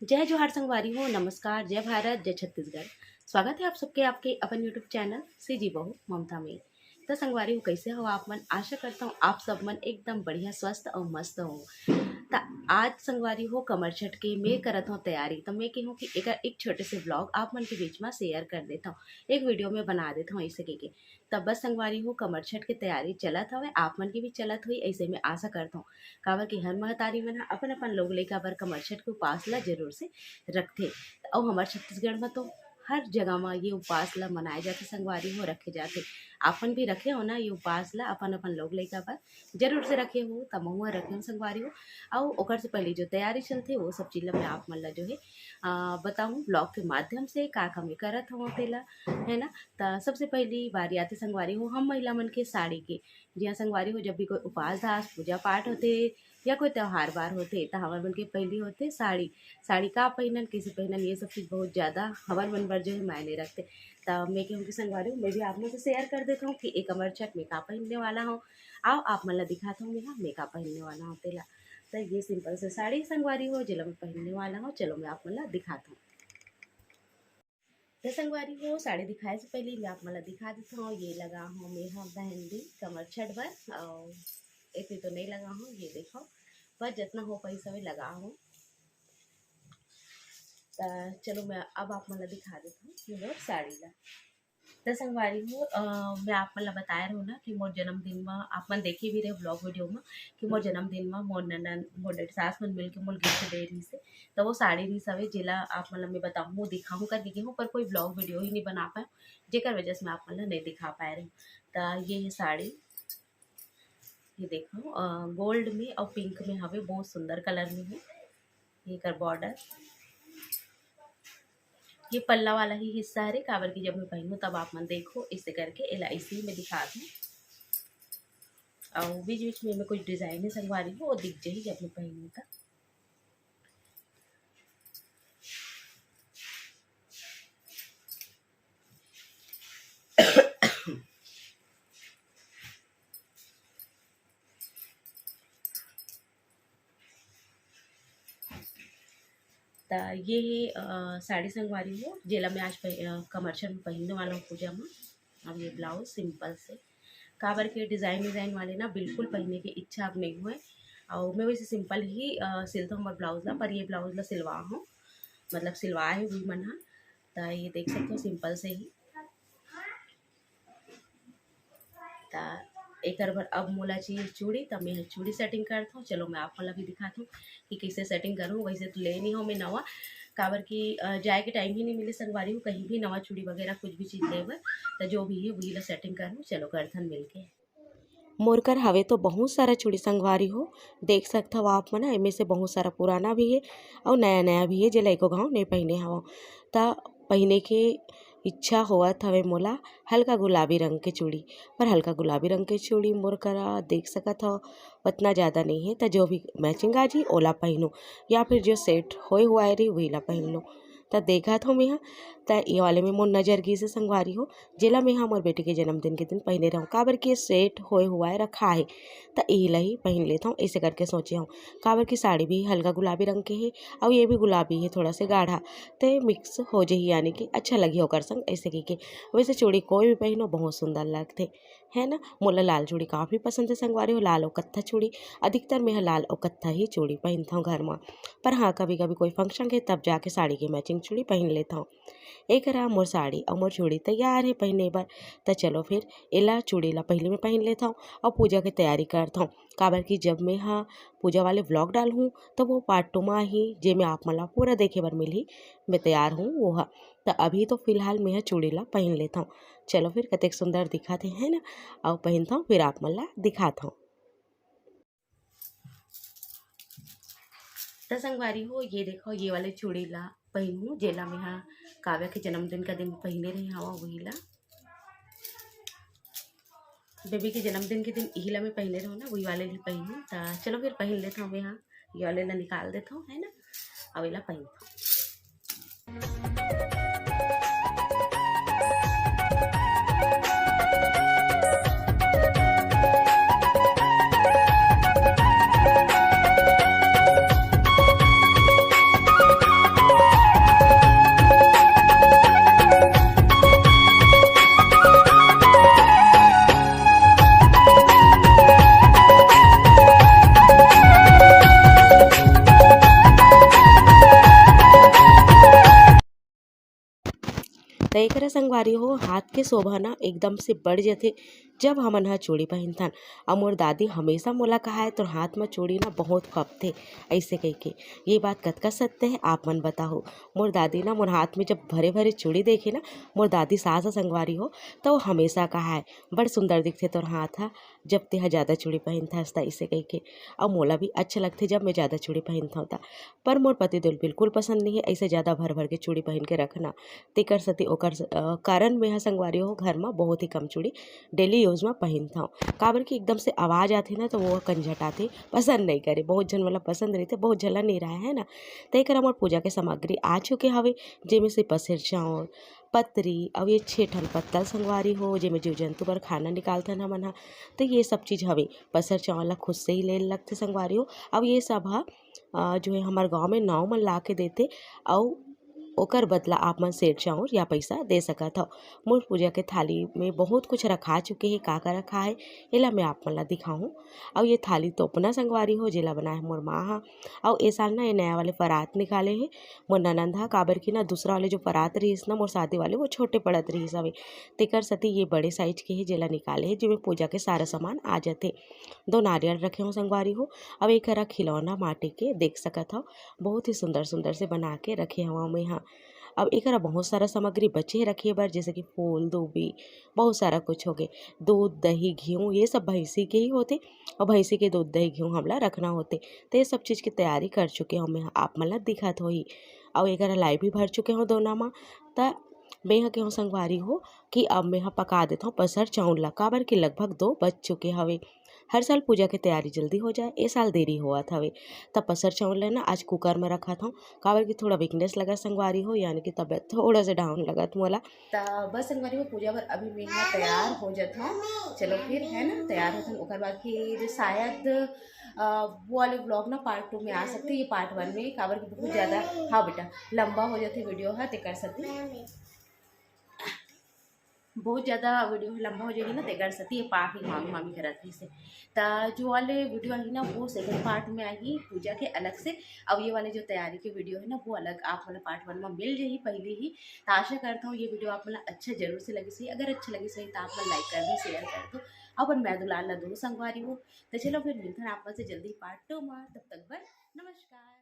जय जोहार संगवारी हो, नमस्कार, जय भारत, जय छत्तीसगढ़। स्वागत है आप सबके आपके अपन यूट्यूब चैनल से जी बहू ममता में। तो संगवारी हो, कैसे हो आप मन? आशा करता हूँ आप सब मन एकदम बढ़िया स्वस्थ और मस्त हो। तो आज संगवारी हो कमर छठ के मैं करत हूँ तैयारी। तो मैं कहूँ कि एक छोटे से ब्लॉग आप मन के बीच में शेयर कर देता हूँ, एक वीडियो में बना देता हूँ ऐसे के। तब बस संगवारी हो कमर छठ की तैयारी चलत हवे, आप मन की भी चलत हुई ऐसे में आशा करता हूँ। काबर कि हर महतारी मन ह अपन अपन लोग लइका बर कमर छठ के उपास ला जरूर से रखते। और हमारे छत्तीसगढ़ में तो हर जगह में ये उपवास ला मनाए जाते, संगवारी हो रखे जाते। आपन भी रखे हो ना ये उपवास ला अपन अपन लोग लइका पर जरूर से रखे हो, तमहुआ रखे हो संगवारी हो। और ओकर से पहले जो तैयारी चलते वो सब चीज़ ला मैं आप मन ला जो है बताऊँ ब्लॉग के माध्यम से का मैं करत हूँ तेला, है ना। तो सबसे पहली बारी आती संगवारी हो हम महिला मन के साड़ी के। जिया संगवारी हो जब भी कोई उपवास दास पूजा पाठ होते या कोई त्यौहार बार होते तो हमार मन के पहली होते साड़ी। साड़ी का पहनन कैसे पहनन ये सब चीज़ बहुत ज़्यादा हमार मन पर जो है मायने रखते। तो मैं कहूँ कि संगवारी हूँ मैं भी आप लोग से शेयर कर देता हूँ कि एक कमर छठ में का पहनने वाला हूँ। आओ आप मन ला दिखाता हूँ मैं का पहनने वाला हूँ तेला। तो ये सिंपल से साड़ी संगवारी हो जिला मैं पहनने वाला हूँ, चलो मैं आप मन ला दिखाता हूँ। तो संगवारी हो साड़ी दिखाए से पहले मैं आप मन ला दिखा देता हूँ। ये लगा हूँ मैं हाँ बहन भी कमर छठ बर, और इतनी तो नहीं लगा हूँ, ये देखो बस जितना हो पाई सभी लगा हूँ। चलो मैं अब आप मन ला दिखा देता हूँ ये मोर साड़ी ला। तो संगवारी हो मैं आप मन ला बताया रहूँ ना कि मोर जन्मदिन में आप मन देखे भी रहे ब्लॉग वीडियो में कि मोर जन्मदिन में मोर ननन मोर सास मन मिल के मोर गिफ्ट दे रही से। तो वो साड़ी रही सवे जिला आप मन ला मैं बताऊँ दिखाऊँ करके गेहूँ पर कोई ब्लॉग वीडियो ही नहीं बना पाए, जेकर वजह से मैं आप मन ला नहीं दिखा पाए रही। तो ये है साड़ी, ये देखो गोल्ड में और पिंक में हवे, बहुत सुंदर कलर में है। ये कर बॉर्डर, ये पल्ला वाला ही हिस्सा है काबर की जब मैं पहनूँ तब आप मन देखो इसे करके एलआईसी में दिखा दूँ। और बीच बीच में कुछ डिजाइन है संगवारी हो वो दिख जाए जब मैं पहनूँ तब। तो ये है साड़ी संगवारी हो जेला मैं आज कमर्शियल में पहनने वाला हूँ पूजा में। अब ये ब्लाउज सिंपल से काबर के डिज़ाइन वाले ना बिल्कुल पहनने की इच्छा अब नहीं हुए। और मैं वैसे सिंपल ही सिलता हूँ ब्लाउज ला, पर ये ब्लाउज ला सिलवा हूँ, मतलब सिलवाए है वही मन हा। तो ये देख सकते हो सिंपल से ही। तो एक बार अब मोला चाहिए चूड़ी, तब मैं चूड़ी सेटिंग करता हूँ। चलो मैं आप वाला भी दिखाता हूँ कि कैसे सेटिंग करूँ। वैसे तो लेनी हो मैं नवा, काबर की जाए के टाइम ही नहीं मिले संगवारी हूँ कहीं भी नवा चूड़ी वगैरह कुछ भी चीज़ ले बर। तो जो भी है वही ला सेटिंग करूँ। चलो करथन मिल के मोर कर हवे तो बहुत सारा चूड़ी संगवारी हो, देख सकते हो आप मन इनमें से बहुत सारा पुराना भी है और नया नया भी है जेला एको घाव नहीं पहने हव। तो पहने के इच्छा होवत हवे मोला हल्का गुलाबी रंग के चूड़ी, पर हल्का गुलाबी रंग के चूड़ी मोर करा देख सकत हो उतना ज़्यादा नहीं है। तो जो भी मैचिंग आ जी ओला पहनूँ या फिर जो सेट होए हुआ रही वही ला पहन लो। तो देखा था मैं तो ये वाले में मोर नजर गी से संगवारी हो जेला मैं मोर बेटी के जन्मदिन के दिन पहने रहूँ, काबर की सेट होए हुआ है रखा है तो यही ला ही पहन लेता हूँ ऐसे करके सोचे हूँ। काबर की साड़ी भी हल्का गुलाबी रंग के है और ये भी गुलाबी है थोड़ा सा गाढ़ा, तो मिक्स हो जाए यानी कि अच्छा लगी होकर संग ऐसे की। वैसे चूड़ी कोई भी पहनो बहुत सुंदर लगते है ना। मोला लाल चूड़ी काफ़ी पसंद है संगवारी हो, लाल और कत्था चूड़ी अधिकतर मैं लाल और कत्था ही चूड़ी पहनता हूँ घर में। पर हाँ कभी कभी कोई फंक्शन है तब जाके साड़ी की मैचिंग चूड़ी पहन लेता हूँ। एक रहा मोर साड़ी और मोर चूड़ी तैयार है पहनने पर। तो चलो फिर एला चूड़ी ला पहले मैं पहन लेता हूँ और पूजा की तैयारी करता हूँ। काबर की जब मैं हाँ पूजा वाले व्लॉग डालूँ तो वो पार्ट 2 में ही जे मैं आप मला पूरा देखे बर मिली मैं तैयार हूँ वो हाँ। तो अभी तो फिलहाल मैं चूड़ी ला पहन लेता हूँ। चलो फिर कतेक सुंदर दिखाते हैं ना, और पहनता हूँ फिर आप मला दिखाता हूँ। तो संगवारी हो ये देखो ये वाले चूड़ी ला पहनूँ जेला में हाँ काव्या के जन्मदिन का दिन पहने रही हवा वही ला। बेबी के जन्मदिन के दिन यही ला मैं पहने रहूँ ना वही वाले भी पहनूँ। तो चलो फिर पहन लेता हूँ मैं हाँ, ये वाले ला निकाल देता हूँ है ना, और ला पहनता हूँ। तो एकरा संगवारी हो हाथ के शोभा ना एकदम से बढ़ जाते जब हमन ह चूड़ी पहिनथन। और मोर दादी हमेशा मोला कहा तो हाथ में चूड़ी ना बहुत खपथे ऐसे कह के। ये बात कतका सत्य है आप मन बताओ। मोर दादी ना मोर हाथ में जब भरे भरे चूड़ी देखे ना, मोर दादी सास संगवारी हो तो वो हमेशा कहा है बड़ सुंदर दिखते तोर हाथ हा जब तेहा ज़्यादा चूड़ी पहनथस त ऐसे कह के। और मोला भी अच्छा लगते जब मैं ज़्यादा चूड़ी पहनता हूँ। पर मोर पति देव बिल्कुल पसंद नहीं है ऐसे ज़्यादा भर भर के चूड़ी पहन के रखना। तेकर सती ओकर कारण में संगवारी हो घर में बहुत ही कम चूड़ी डेली यूज में पहनता हूँ। काबर की एकदम से आवाज़ आती ना तो वो कंझट आते पसंद नहीं करे। बहुत जन वाला पसंद रहते, बहुत जला नहीं रहा है ना। तेकर मोर पूजा के सामग्री आ चुके हवे जेमे से पसेर चाउर, पतरी और ये 6 ठन पत्तल संगवारी हो जेमे जीव जंतु बर खाना निकालथन हमन हा। तो ये सब चीज़ हवे। पसर चावल ला खुद से ही ले लगथे संगवारी हो। अब ये सब हा जो है हमारे गांव में नाव मन ला के देते और ओकर बदला आप मन सेठ चाउर या पैसा दे सकत हो। मोर पूजा के थाली में बहुत कुछ रखा चुके है। का रखा है एला मैं आप मन ला दिखाऊं। और ये थाली तोपना संगवारी हो जेला बनाए मोर माँ हा। और ए साल ना ये नया वाले परात निकाले हैं मोर ननंद हा। काबर की ना दूसरा वाले जो परात रहीस ना मोर शादी वाले वो छोटे पड़त रहीस हवे। तेकर सती ये बड़े साइज के है जेला निकाले है जिसमें पूजा के सारा सामान आ जाते। 2 नारियल रखे हो संगवारी हो। अब एक हरा खिलौना माटी के देख सकत हो बहुत ही सुंदर सुंदर से बना के रखे हवा में हाँ। अब एक बहुत सारा सामग्री बचे रखे बर जैसे कि फूल दूबी बहुत सारा कुछ हो गए। दूध दही घी ये सब भैंसी के ही होते और भैंसी के दूध दही घी हमला रखना होते। तो ये सब चीज़ की तैयारी कर चुके हो मैं आप मतलब दिखत हो ही। और एक लाई भी भर चुके हो दोना में। त मैं के संगवारी हो कि अब मैं पका देता हूँ पसर चाउर ला। काबर कि लगभग 2 बज चुके हवे। हर साल पूजा की तैयारी जल्दी हो जाए, ए साल देरी हुआ था वे। तब पसर चावल लेना आज कुकर में रखा था। काबर की थोड़ा वीकनेस लगा संगवारी हो यानी कि तबियत थोड़ा सा डाउन लगा मोला। बस संगवारी हो पूजा पर अभी मैं यहाँ तैयार हो जाता हूँ। चलो फिर है ना तैयार होता हूँ ओकर बाद फिर शायद वो वाले ब्लॉग ना पार्ट 2 में आ सकते। ये पार्ट 1 में काबर की बहुत ज़्यादा हाँ बेटा लंबा हो जाती वीडियो है ते कर सकती बहुत ज़्यादा वीडियो लंबा हो जाएगी ना तेकर सती पार्ट ही मामी मामी करत रही से। तो जो वाले वीडियो आई ना वो सेकंड पार्ट में आएगी पूजा के अलग से। अब ये वाले जो तैयारी के वीडियो है ना वो अलग आप वाला पार्ट 1 में मिल जाएगी पहले ही। तो आशा करता हूँ ये वीडियो आप मतलब अच्छा जरूर से लगी सही। अगर अच्छा लगी सही तो आप मन लाइक कर दो शेयर कर दो। अपन मैं दुलाल ला दो संगवारी हो। तो चलो फिर मिलते हैं आप से जल्दी पार्ट 2 में। तब तक बाय नमस्कार।